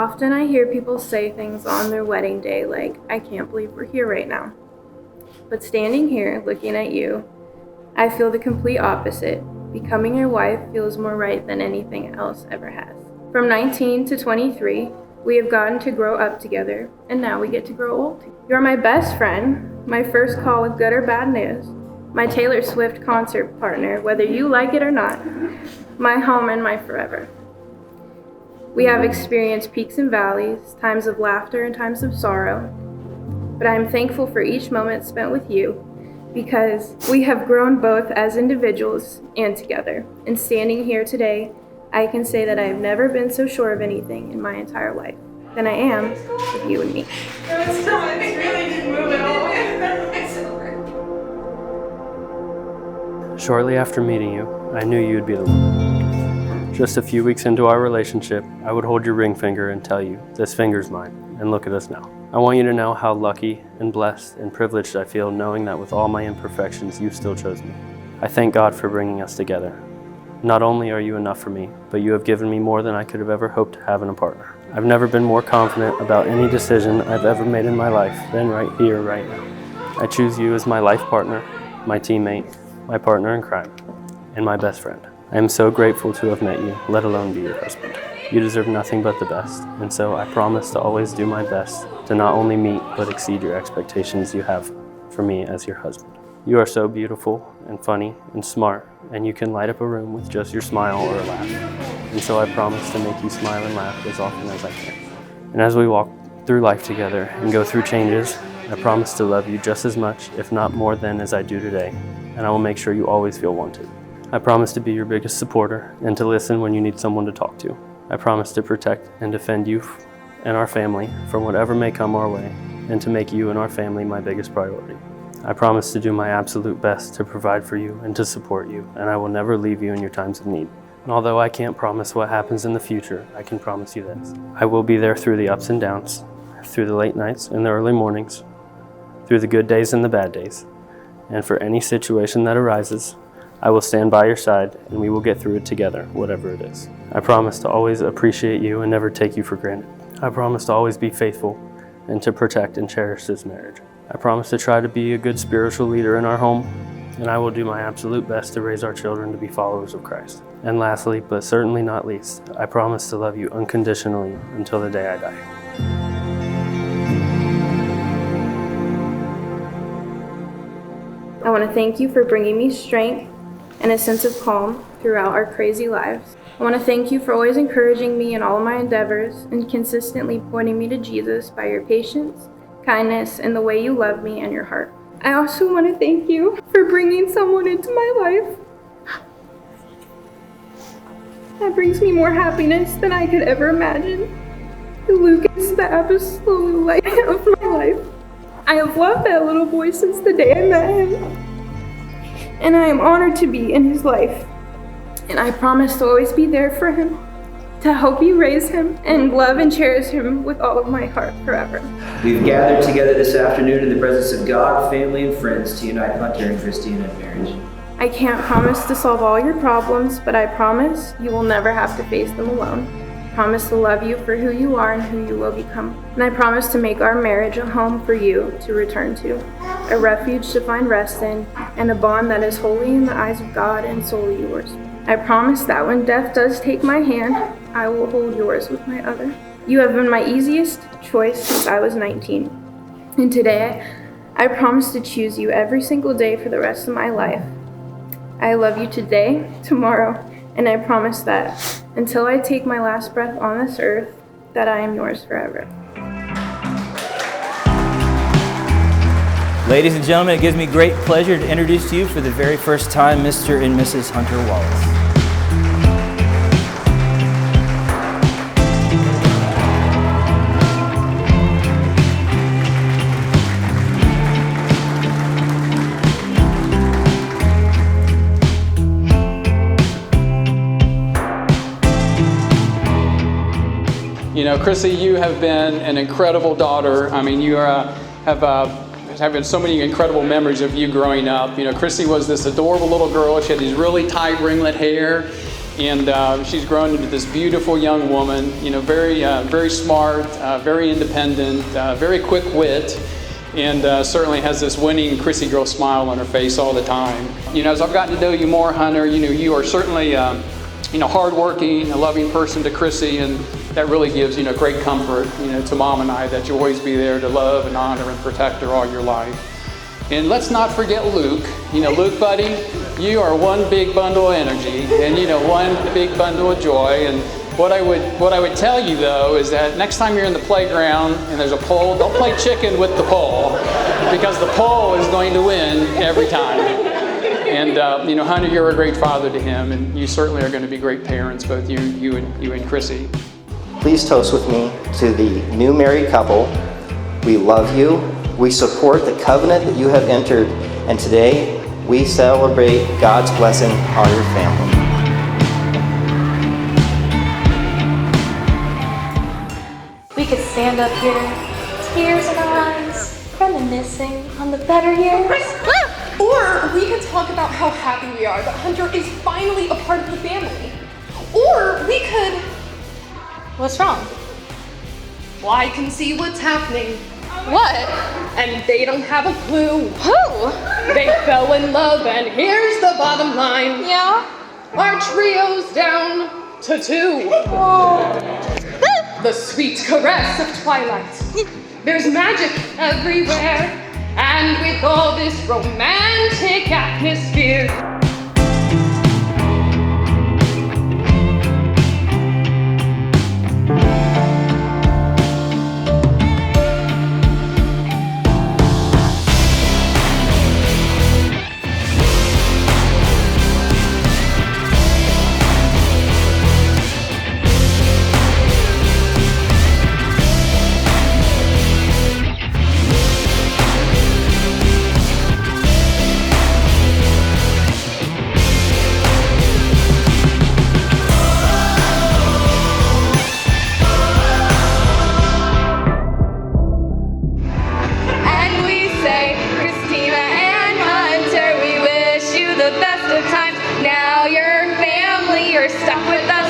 Often I hear people say things on their wedding day like, I can't believe we're here right now. But standing here looking at you, I feel the complete opposite. Becoming your wife feels more right than anything else ever has. From 19 to 23, we have gotten to grow up together, and now we get to grow old. You're my best friend, my first call with good or bad news, my Taylor Swift concert partner, whether you like it or not, my home and my forever. We have experienced peaks and valleys, times of laughter and times of sorrow, but I am thankful for each moment spent with you because we have grown both as individuals and together. And standing here today, I can say that I have never been so sure of anything in my entire life than I am with you and me. It's really just moving all Shortly after meeting you, I knew you would be the one. Just a few weeks into our relationship, I would hold your ring finger and tell you, this finger's mine, and look at us now. I want you to know how lucky and blessed and privileged I feel knowing that with all my imperfections, you still chose me. I thank God for bringing us together. Not only are you enough for me, but you have given me more than I could have ever hoped to have in a partner. I've never been more confident about any decision I've ever made in my life than right here, right now. I choose you as my life partner, my teammate, my partner in crime, and my best friend. I am so grateful to have met you, let alone be your husband. You deserve nothing but the best, and so I promise to always do my best to not only meet but exceed your expectations you have for me as your husband. You are so beautiful and funny and smart, and you can light up a room with just your smile or a laugh. And so I promise to make you smile and laugh as often as I can. And as we walk through life together and go through changes, I promise to love you just as much, if not more than as I do today, and I will make sure you always feel wanted. I promise to be your biggest supporter and to listen when you need someone to talk to. I promise to protect and defend you and our family from whatever may come our way, and to make you and our family my biggest priority. I promise to do my absolute best to provide for you and to support you, and I will never leave you in your times of need. And although I can't promise what happens in the future, I can promise you this. I will be there through the ups and downs, through the late nights and the early mornings, through the good days and the bad days. And for any situation that arises, I will stand by your side and we will get through it together, whatever it is. I promise to always appreciate you and never take you for granted. I promise to always be faithful and to protect and cherish this marriage. I promise to try to be a good spiritual leader in our home, and I will do my absolute best to raise our children to be followers of Christ. And lastly, but certainly not least, I promise to love you unconditionally until the day I die. I want to thank you for bringing me strength and a sense of calm throughout our crazy lives. I want to thank you for always encouraging me in all of my endeavors and consistently pointing me to Jesus by your patience, kindness, and the way you love me and your heart. I also want to thank you for bringing someone into my life that brings me more happiness than I could ever imagine. Luke is the absolute light of my life. I have loved that little boy since the day I met him, and I am honored to be in his life. And I promise to always be there for him, to help you raise him, and love and cherish him with all of my heart forever. We've gathered together this afternoon in the presence of God, family, and friends to unite Hunter and Christina in marriage. I can't promise to solve all your problems, but I promise you will never have to face them alone. I promise to love you for who you are and who you will become. And I promise to make our marriage a home for you to return to, a refuge to find rest in, and a bond that is holy in the eyes of God and solely yours. I promise that when death does take my hand, I will hold yours with my other. You have been my easiest choice since I was 19. And today, I promise to choose you every single day for the rest of my life. I love you today, tomorrow, and I promise that until I take my last breath on this earth, that I am yours forever. Ladies and gentlemen, it gives me great pleasure to introduce to you for the very first time Mr. and Mrs. Hunter Wallace. You know, Chrissy, you have been an incredible daughter. I mean, you have been so many incredible memories of you growing up. You know, Chrissy was this adorable little girl. She had these really tight ringlet hair. And she's grown into this beautiful young woman, you know, very smart, very independent, very quick wit, and certainly has this winning Chrissy girl smile on her face all the time. You know, as I've gotten to know you more, Hunter, you know, you are certainly, you know, hardworking, a loving person to Chrissy, and that really gives, you know, great comfort, you know, to Mom and I, that you'll always be there to love and honor and protect her all your life. And let's not forget Luke. You know, Luke, buddy, you are one big bundle of energy, and you know, one big bundle of joy. And what I would tell you though is that next time you're in the playground and there's a pole, don't play chicken with the pole, because the pole is going to win every time. And you know, Hunter, you're a great father to him, and you certainly are going to be great parents, both you and Chrissy. Please toast with me to the new married couple. We love you. We support the covenant that you have entered, and today we celebrate God's blessing on your family. We could stand up here, tears in our eyes, reminiscing on the better years. Or we could talk about how happy we are that Hunter is finally a part of the family. Or we could... What's wrong? Well, I can see what's happening. What? And they don't have a clue. Who? They fell in love, and here's the bottom line. Yeah? Our trio's down to 2. The sweet caress of twilight. There's magic everywhere, and with all this romantic atmosphere. Christina and Hunter, we wish you the best of times. Now your family, you're stuck with us.